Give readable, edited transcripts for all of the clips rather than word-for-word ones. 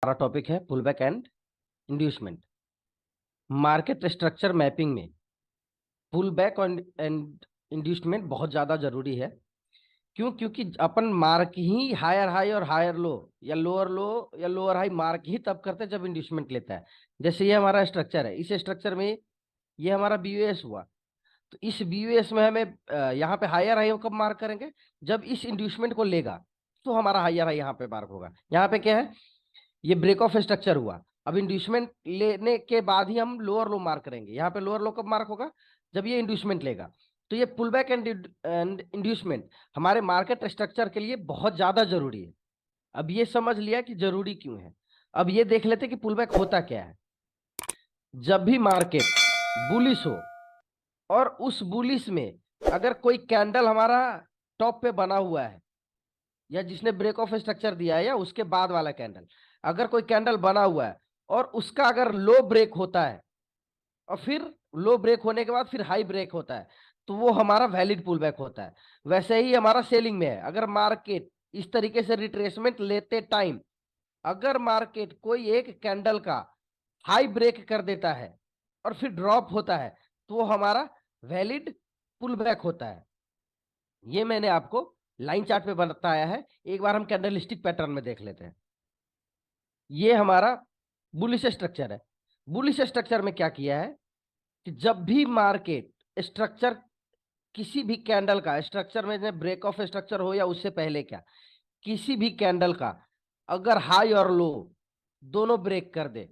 हमारा टॉपिक है pullback and inducement. Market structure mapping में पुलबैक एंड इंड्यूसमेंट बहुत ज्यादा जरूरी है। क्यों? क्योंकि अपन मार्क ही हायर हाई और हायर लो या लोअर हाई मार्क ही तब करते हैं जब इंड्यूसमेंट लेता है। जैसे ये हमारा स्ट्रक्चर है, इस स्ट्रक्चर में ये हमारा बीयूएस हुआ, तो इस बीयूएस में हमें यहाँ पे हायर हाई कब मार्क करेंगे? जब इस इंड्यूसमेंट को लेगा तो हमारा हायर हाई यहाँ पे मार्क होगा। यहाँ पे क्या है, ये ब्रेक ऑफ स्ट्रक्चर हुआ। अब इंड्यूसमेंट लेने के बाद ही हम लोअर लो मार्क करेंगे। यहाँ पे लोअर लो कब मार्क होगा? जब ये इंड्यूसमेंट लेगा। तो ये पुल बैक एंड इंड्यूसमेंट हमारे मार्केट स्ट्रक्चर के लिए बहुत ज्यादा जरूरी है। अब ये समझ लिया कि जरूरी क्यों है। अब ये देख लेते कि पुल बैक होता क्या है। जब भी मार्केट बुलिश हो और उस बुलिश में अगर कोई कैंडल हमारा टॉप पे बना हुआ है, या जिसने ब्रेक ऑफ स्ट्रक्चर दिया है, या उसके बाद वाला कैंडल, अगर कोई कैंडल बना हुआ है और उसका अगर लो ब्रेक होता है और फिर लो ब्रेक होने के बाद फिर हाई ब्रेक होता है, तो वो हमारा वैलिड पुल बैक होता है। वैसे ही हमारा सेलिंग में है। अगर मार्केट इस तरीके से रिट्रेसमेंट लेते टाइम अगर मार्केट कोई एक कैंडल का हाई ब्रेक कर देता है और फिर ड्रॉप होता है, तो वो हमारा वैलिड पुल बैक होता है। ये मैंने आपको लाइन चार्ट पे बताया है। एक बार हम कैंडलस्टिक पैटर्न में देख लेते हैं। ये हमारा बुलिश स्ट्रक्चर है। बुलिश स्ट्रक्चर में क्या किया है कि जब भी मार्केट स्ट्रक्चर किसी भी कैंडल का स्ट्रक्चर में ब्रेक ऑफ स्ट्रक्चर हो या उससे पहले क्या, किसी भी कैंडल का अगर हाई और लो दोनों ब्रेक कर दे,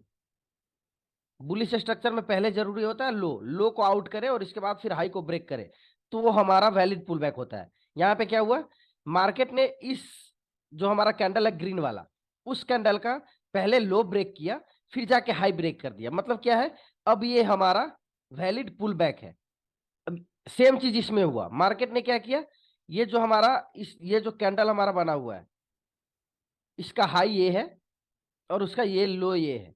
बुलिश स्ट्रक्चर में पहले जरूरी होता है लो को आउट करे और इसके बाद फिर हाई को ब्रेक करे, तो वो हमारा वैलिड पुल बैक होता है। यहाँ पे क्या हुआ, मार्केट ने इस जो हमारा कैंडल है ग्रीन वाला, उस कैंडल का पहले लो ब्रेक किया फिर जाके हाई ब्रेक कर दिया। मतलब क्या है, अब ये हमारा वैलिड पुल बैक है। अब सेम चीज इसमें हुआ। मार्केट ने क्या किया, ये जो हमारा ये जो कैंडल हमारा बना हुआ है, इसका हाई ये है और उसका ये लो ये है।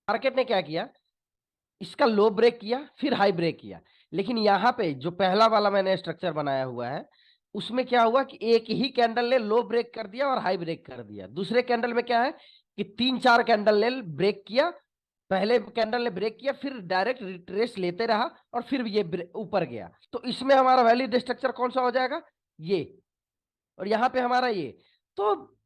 मार्केट ने क्या किया, इसका लो ब्रेक किया फिर हाई ब्रेक किया। लेकिन यहाँ पे जो पहला वाला मैंने स्ट्रक्चर बनाया हुआ है, उसमें क्या हुआ कि एक ही कैंडल ने लो ब्रेक कर दिया और हाई ब्रेक कर दिया। दूसरे कैंडल में क्या है कि तीन चार कैंडल ने ब्रेक किया, पहले कैंडल ने ब्रेक किया फिर डायरेक्ट रिट्रेस लेते रहा और फिर ये ऊपर गया। तो इसमें हमारा वैलिड स्ट्रक्चर कौन सा हो जाएगा, ये। और यहाँ पे हमारा ये। तो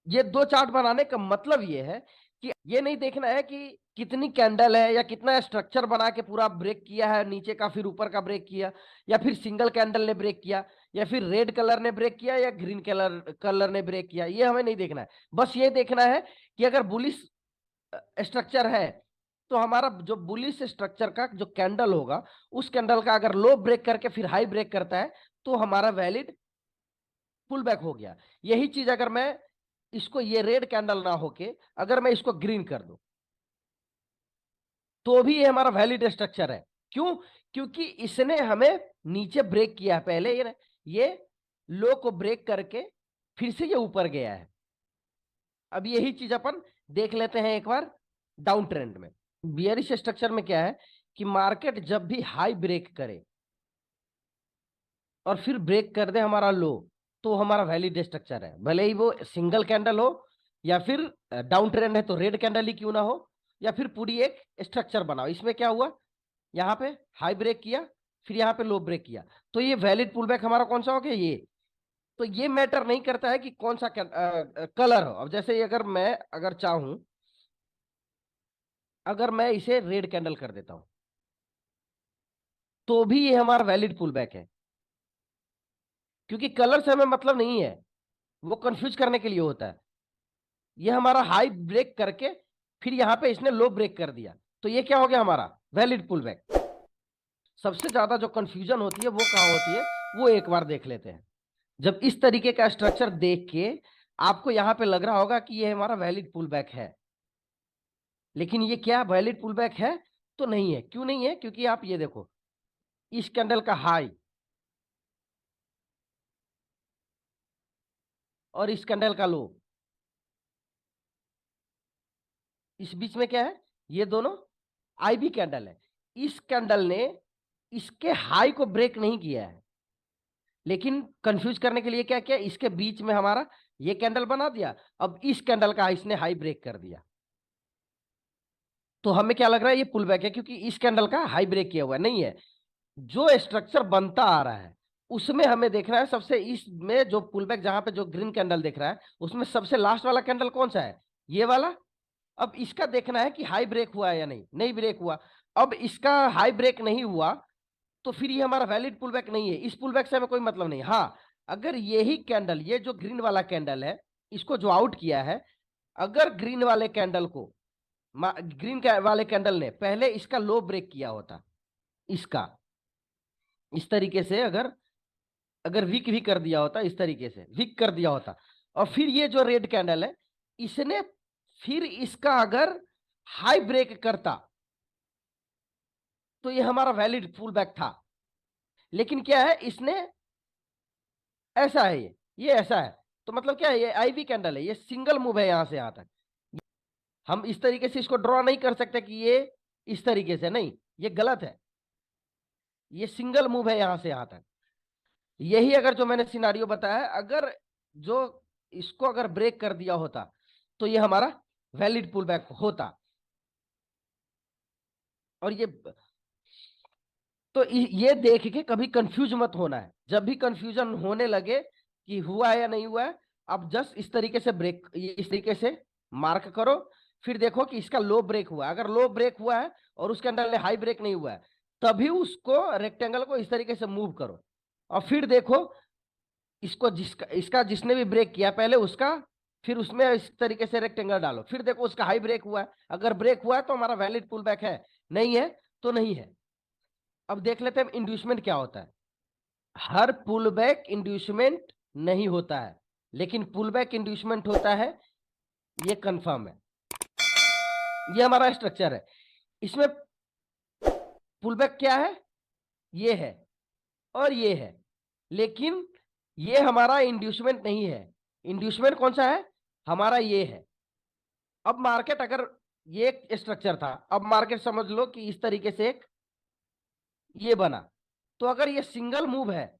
ये दो चार्ट बनाने का मतलब ये है कि ये नहीं देखना है कि कितनी कैंडल है या कितना स्ट्रक्चर बना के पूरा ब्रेक किया है नीचे का फिर ऊपर का ब्रेक किया, या फिर सिंगल कैंडल ने ब्रेक किया, या फिर रेड कलर ने ब्रेक किया या ग्रीन कलर ने ब्रेक किया। ये हमें नहीं देखना है। बस ये देखना है कि अगर बुलिश स्ट्रक्चर है तो हमारा जो बुलिश स्ट्रक्चर का जो कैंडल होगा, उस कैंडल का अगर लो ब्रेक करके फिर हाई ब्रेक करता है, तो हमारा वैलिड पुल बैक हो गया। यही चीज अगर मैं इसको, ये रेड कैंडल ना होके अगर मैं इसको ग्रीन कर दूं, तो भी ये हमारा वैलिड स्ट्रक्चर है। क्यों? क्योंकि इसने हमें नीचे ब्रेक किया है पहले, ये लो को ब्रेक करके फिर से ये ऊपर गया है। अब यही चीज अपन देख लेते हैं एक बार डाउन ट्रेंड में। बियरिश स्ट्रक्चर में क्या है कि मार्केट जब भी हाई ब्रेक करे और फिर ब्रेक कर दे हमारा लो, तो हमारा वैलिड स्ट्रक्चर है। भले ही वो सिंगल कैंडल हो या फिर डाउन ट्रेंड है तो रेड कैंडल ही क्यों ना हो, या फिर पूरी एक स्ट्रक्चर बनाओ। इसमें क्या हुआ, यहाँ पे हाई ब्रेक किया फिर यहाँ पे लो ब्रेक किया, तो ये वैलिड पुल बैक हमारा कौन सा हो गया, ये। तो ये मैटर नहीं करता है कि कौन सा कलर हो। अब जैसे अगर मैं अगर चाहूं, अगर मैं इसे रेड कैंडल कर देता हूं, तो भी ये हमारा वैलिड पुल बैक है। क्योंकि कलर से हमें मतलब नहीं है, वो कंफ्यूज करने के लिए होता है। ये हमारा हाई ब्रेक करके फिर यहाँ पे इसने लो ब्रेक कर दिया, तो ये क्या हो गया हमारा वैलिड पुल बैक। सबसे ज्यादा जो कंफ्यूजन होती है वो कहाँ होती है, वो एक बार देख लेते हैं। जब इस तरीके का स्ट्रक्चर देख के आपको यहाँ पे लग रहा होगा कि ये हमारा वैलिड पुल बैक है, लेकिन ये क्या वैलिड पुल बैक है तो नहीं है। क्यों नहीं है? क्योंकि आप ये देखो, इस कैंडल का हाई और इस कैंडल का लो, इस बीच में क्या है, ये दोनों आईबी कैंडल है। इस कैंडल ने इसके हाई को ब्रेक नहीं किया है, लेकिन कंफ्यूज करने के लिए क्या किया, इसके बीच में हमारा ये कैंडल बना दिया, अब इस कैंडल का इसने हाई ब्रेक कर दिया, तो हमें क्या लग रहा है ये पुल बैक है, क्योंकि इस कैंडल का हाई ब्रेक किया हुआ नहीं है। जो स्ट्रक्चर बनता आ रहा है उसमें हमें देखना है सबसे, इसमें जो पुल बैक जहां पे जो ग्रीन कैंडल दिख रहा है उसमें सबसे लास्ट वाला कैंडल कौन सा है, ये वाला। अब इसका देखना है कि हाई ब्रेक हुआ है या नहीं, नहीं ब्रेक हुआ। अब इसका हाई ब्रेक नहीं हुआ तो फिर ये हमारा वैलिड पुल बैक नहीं है, इस पुल बैक से हमें कोई मतलब नहीं। हाँ, अगर यही कैंडल, ये जो ग्रीन वाला कैंडल है, इसको जो आउट किया है, अगर ग्रीन वाले कैंडल को, वाले कैंडल ने पहले इसका लो ब्रेक किया होता, इसका इस तरीके से, अगर अगर वीक भी कर दिया होता, इस तरीके से वीक कर दिया होता, और फिर ये जो रेड कैंडल है इसने फिर इसका अगर हाई ब्रेक करता तो ये हमारा वैलिड पुल बैक था। लेकिन क्या है, इसने ऐसा है, ये ऐसा है, तो मतलब क्या है, ये आईवी कैंडल है, ये सिंगल मूव है यहां से यहां तक। हम इस तरीके से इसको ड्रॉ नहीं कर सकते कि ये इस तरीके से, नहीं, ये गलत है, ये सिंगल मूव है यहां से यहां तक। यही अगर जो मैंने सिनारियो बताया, अगर जो इसको अगर ब्रेक कर दिया होता तो ये हमारा वैलिड पुल बैक होता। और ये देख के कभी कंफ्यूज मत होना है, जब भी कंफ्यूजन होने लगे कि हुआ है या नहीं हुआ है, अब जस्ट इस तरीके से ब्रेक, इस तरीके से मार्क करो, फिर देखो कि इसका लो ब्रेक हुआ है। अगर लो ब्रेक हुआ है और उसके अंदर हाई ब्रेक नहीं हुआ है, तभी उसको रेक्टेंगल को इस तरीके से मूव करो, और फिर देखो इसको, इसका जिसने भी ब्रेक किया पहले उसका, फिर उसमें इस तरीके से रेक्टेंगल डालो, फिर देखो उसका हाई ब्रेक हुआ है। अगर ब्रेक हुआ है तो हमारा वैलिड पुल बैक है, नहीं है तो नहीं है। अब देख लेते हैं इंड्यूसमेंट क्या होता है। हर पुल बैक इंड्यूसमेंट नहीं होता है, लेकिन पुल बैक इंड्यूसमेंट होता है, ये कंफर्म है। ये हमारा स्ट्रक्चर है, इसमें पुल बैक क्या है, ये है और ये है, लेकिन ये हमारा इंड्यूसमेंट नहीं है। इंड्यूसमेंट कौन सा है, हमारा ये है। अब मार्केट, अगर ये एक स्ट्रक्चर था, अब मार्केट समझ लो कि इस तरीके से एक ये बना, तो अगर ये सिंगल मूव है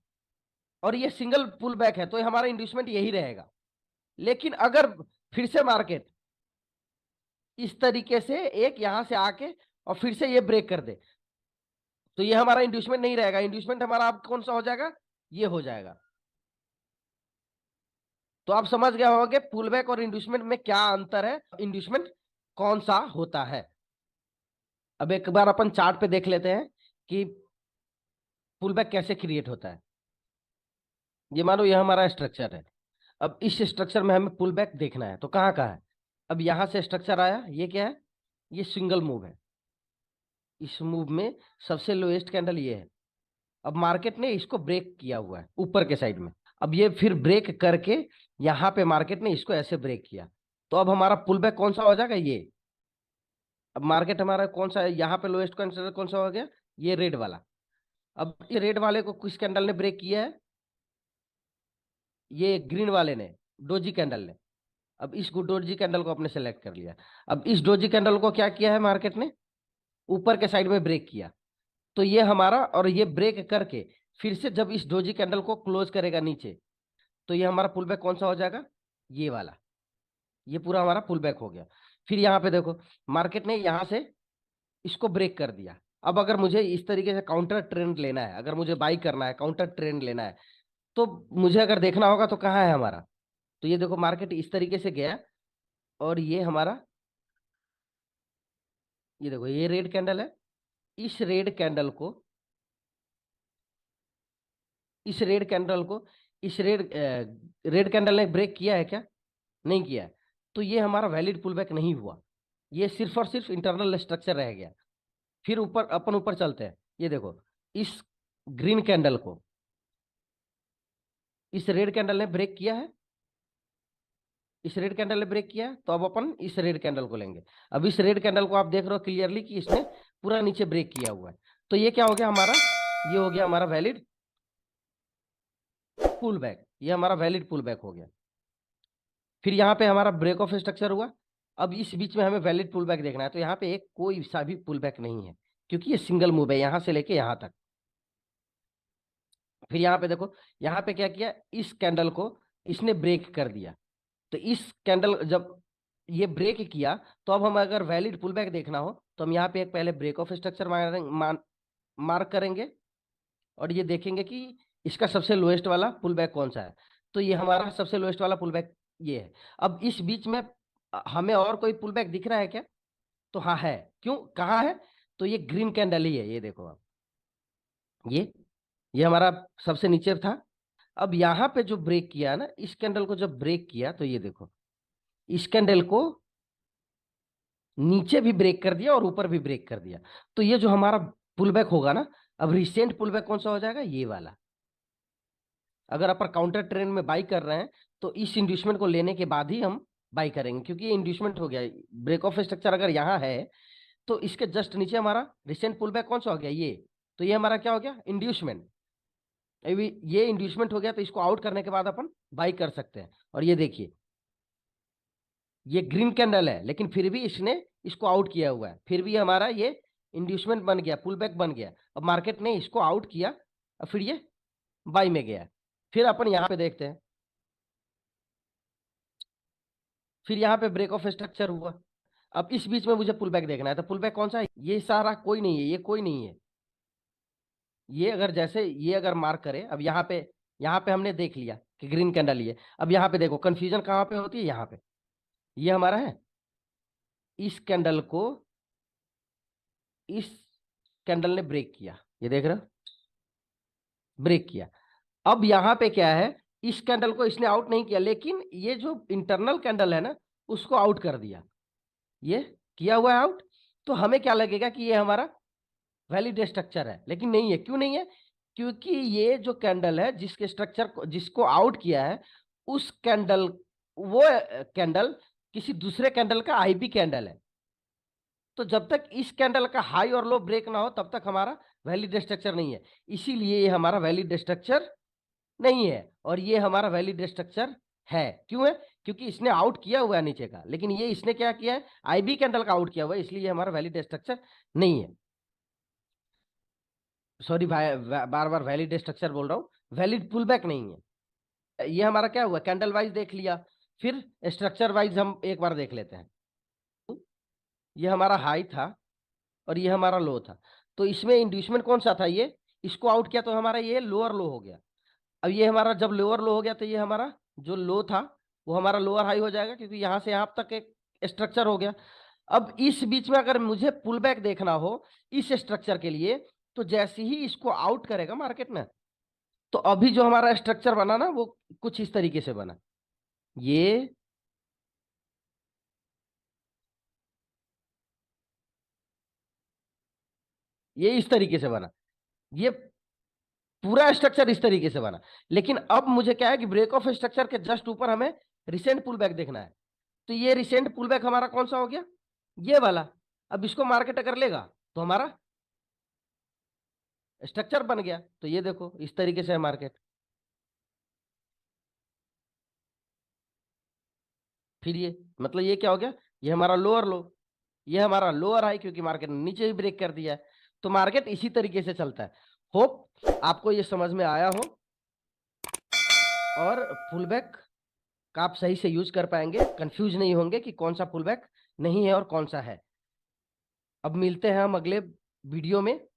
और ये सिंगल पुल बैक है तो ये हमारा इंड्यूसमेंट यही रहेगा। लेकिन अगर फिर से मार्केट इस तरीके से एक यहां से आके और फिर से ये ब्रेक कर दे तो ये हमारा इंड्यूसमेंट नहीं रहेगा, इंड्यूसमेंट हमारा आप कौन सा हो जाएगा, ये हो जाएगा। तो आप समझ गए होंगे पुल बैक और इंड्यूसमेंट में क्या अंतर है, इंड्यूसमेंट कौन सा होता है। अब एक बार अपन चार्ट पे देख लेते हैं कि पुल बैक कैसे क्रिएट होता है। ये मानो ये हमारा स्ट्रक्चर है, अब इस स्ट्रक्चर में हमें पुल बैक देखना है, तो कहाँ कहाँ है। अब यहां से स्ट्रक्चर आया, ये क्या है, ये सिंगल मूव है, इस मूव में सबसे लोएस्ट कैंडल ये है। अब मार्केट ने इसको ब्रेक किया हुआ है ऊपर के साइड में, अब ये फिर ब्रेक करके यहाँ पे मार्केट ने इसको ऐसे ब्रेक किया, तो अब हमारा पुल बैक कौन सा हो जाएगा, ये। अब मार्केट हमारा कौन सा है, यहाँ पे लोएस्ट कैंडल कौन सा हो गया, ये रेड वाला। अब ये रेड वाले को किस कैंडल ने ब्रेक किया है, ये ग्रीन वाले ने, डोजी कैंडल ने। अब इस डोजी कैंडल को आपने सेलेक्ट कर लिया। अब इस डोजी कैंडल को क्या किया है मार्केट ने, ऊपर के साइड में ब्रेक किया, तो ये हमारा, और ये ब्रेक करके फिर से जब इस डोजी कैंडल को क्लोज करेगा नीचे, तो ये हमारा पुल बैक कौन सा हो जाएगा, ये वाला। ये पूरा हमारा पुल बैक हो गया। फिर यहाँ पे देखो मार्केट ने यहाँ से इसको ब्रेक कर दिया। अब अगर मुझे इस तरीके से काउंटर ट्रेंड लेना है, अगर मुझे बाई करना है, काउंटर ट्रेंड लेना है, तो मुझे अगर देखना होगा तो कहाँ है हमारा, तो ये देखो मार्केट इस तरीके से गया, और ये हमारा, ये देखो ये रेड कैंडल है, इस रेड कैंडल को, इस रेड कैंडल को, इस रेड कैंडल ने ब्रेक किया है क्या, नहीं किया है, तो ये हमारा वैलिड पुल बैक नहीं हुआ, ये सिर्फ और सिर्फ इंटरनल स्ट्रक्चर रह गया। फिर ऊपर अपन ऊपर चलते हैं, ये देखो इस ग्रीन कैंडल को इस रेड कैंडल ने ब्रेक किया है, इस रेड कैंडल ने ब्रेक किया है, तो अब अपन इस रेड कैंडल को लेंगे। अब इस रेड कैंडल को आप देख रहे हो क्लियरली कि इसने पूरा नीचे ब्रेक किया हुआ है, तो ये क्या हो गया हमारा, ये हो गया हमारा वैलिड पुल बैक, ये हमारा वैलिड पुल बैक हो गया। फिर यहाँ पे हमारा ब्रेक ऑफ स्ट्रक्चर हुआ। अब इस बीच में हमें वैलिड पुल बैक देखना है, तो यहाँ पे एक कोई सा भी पुल बैक नहीं है, क्योंकि ये सिंगल मूव है यहाँ से लेके यहाँ तक। फिर यहाँ पे देखो, यहाँ पे क्या किया, इस कैंडल को इसने ब्रेक कर दिया, तो इस कैंडल जब ये ब्रेक किया, तो अब हम अगर वैलिड पुल बैक देखना हो तो हम यहाँ पे एक पहले ब्रेक ऑफ स्ट्रक्चर मार्क करेंगे और ये देखेंगे कि इसका सबसे लोएस्ट वाला पुल बैक कौन सा है। तो ये हमारा सबसे लोएस्ट वाला पुल बैक ये है। अब इस बीच में हमें और कोई पुल बैक दिख रहा है क्या? तो हाँ है। क्यों, कहाँ है? तो ये ग्रीन कैंडल ही है, ये देखो आप, ये हमारा सबसे नीचे था। अब यहाँ पे जो ब्रेक किया ना, इस कैंडल को जब ब्रेक किया तो ये देखो, इस कैंडल को नीचे भी ब्रेक कर दिया और ऊपर भी ब्रेक कर दिया। तो ये जो हमारा पुल बैक होगा ना, अब रिसेंट पुल बैक कौन सा हो जाएगा? ये वाला। अगर अपन काउंटर ट्रेंड में बाई कर रहे हैं तो इस इंड्यूसमेंट को लेने के बाद ही हम बाई करेंगे, क्योंकि ये इंड्यूसमेंट हो गया। ब्रेक ऑफ स्ट्रक्चर अगर यहाँ है तो इसके जस्ट नीचे हमारा रिसेंट पुल बैक कौन सा हो गया? ये। तो ये हमारा क्या हो गया? इंड्यूसमेंट। अभी ये इंड्यूसमेंट हो गया, तो इसको आउट करने के बाद अपन बाई कर सकते हैं। और ये देखिए, ये ग्रीन कैंडल है लेकिन फिर भी इसने इसको आउट किया हुआ है, फिर भी हमारा ये इंड्यूसमेंट बन गया, पुल बैक बन गया। अब मार्केट ने इसको आउट किया और फिर ये बाई में गया। फिर अपन यहाँ पे देखते हैं, फिर यहाँ पे ब्रेक ऑफ स्ट्रक्चर हुआ। अब इस बीच में मुझे पुल बैक देखना है, तो पुल बैक कौन सा है? ये सारा कोई नहीं है, ये कोई नहीं है। ये अगर जैसे ये अगर मार्क करे, अब यहाँ पे हमने देख लिया कि ग्रीन कैंडल ये। अब यहाँ पे देखो कंफ्यूजन कहाँ पे होती है, यहाँ पे। ये हमारा है, इस कैंडल को इस कैंडल ने ब्रेक किया, ये देख रहे हो, ब्रेक किया। अब यहाँ पे क्या है, इस कैंडल को इसने आउट नहीं किया, लेकिन ये जो इंटरनल कैंडल है ना, उसको आउट कर दिया। ये किया हुआ है आउट। तो हमें क्या लगेगा कि ये हमारा वैलिड स्ट्रक्चर है, लेकिन नहीं है। क्यों नहीं है? क्योंकि ये जो कैंडल है, जिसके स्ट्रक्चर को जिसको आउट किया है, उस कैंडल वो कैंडल किसी दूसरे कैंडल का आईबी कैंडल है। तो जब तक इस कैंडल का हाई और लो ब्रेक ना हो तब तक हमारा वैलिड स्ट्रक्चर नहीं है। इसीलिए ये हमारा वैलिड स्ट्रक्चर नहीं है और ये हमारा वैलिड स्ट्रक्चर है। क्यों है? क्योंकि इसने आउट किया हुआ है नीचे का, लेकिन ये इसने क्या किया है? आईबी कैंडल का आउट किया हुआ है, इसलिए ये हमारा वैलिड स्ट्रक्चर नहीं है। सॉरी भाई, बार बार वैलिड स्ट्रक्चर बोल रहा हूँ, वैलिड पुल बैक नहीं है। ये हमारा क्या हुआ? कैंडल वाइज देख लिया, फिर स्ट्रक्चर वाइज हम एक बार देख लेते हैं। ये हमारा हाई था और ये हमारा लो था, तो इसमें इंड्यूसमेंट कौन सा था? ये। इसको आउट किया तो हमारा ये लोअर लो हो गया। अब ये हमारा जब लोअर लो हो गया तो ये हमारा जो लो था वो हमारा लोअर हाई हो जाएगा, क्योंकि यहां से यहां तक एक स्ट्रक्चर हो गया। अब इस बीच में अगर मुझे पुल बैक देखना हो इस स्ट्रक्चर के लिए, तो जैसे ही इसको आउट करेगा मार्केट में, तो अभी जो हमारा स्ट्रक्चर बना ना, वो कुछ इस तरीके से बना। ये ये इस तरीके से बना, ये पूरा स्ट्रक्चर इस तरीके से बना। लेकिन अब मुझे क्या है कि ब्रेक ऑफ स्ट्रक्चर के जस्ट ऊपर हमें रिसेंट पुल बैक देखना है। तो ये रिसेंट पुल बैक हमारा कौन सा हो गया? ये वाला। अब इसको मार्केट अगर लेगा तो हमारा स्ट्रक्चर बन गया। तो ये देखो इस तरीके से है मार्केट। फिर ये मतलब ये क्या हो गया? ये हमारा लोअर लो, ये हमारा लोअर हाई, क्योंकि मार्केट ने नीचे ही ब्रेक कर दिया है। तो मार्केट इसी तरीके से चलता है। होप आपको ये समझ में आया हो और पुल बैक का आप सही से यूज कर पाएंगे, कंफ्यूज नहीं होंगे कि कौन सा पुल बैक नहीं है और कौन सा है। अब मिलते हैं हम अगले वीडियो में।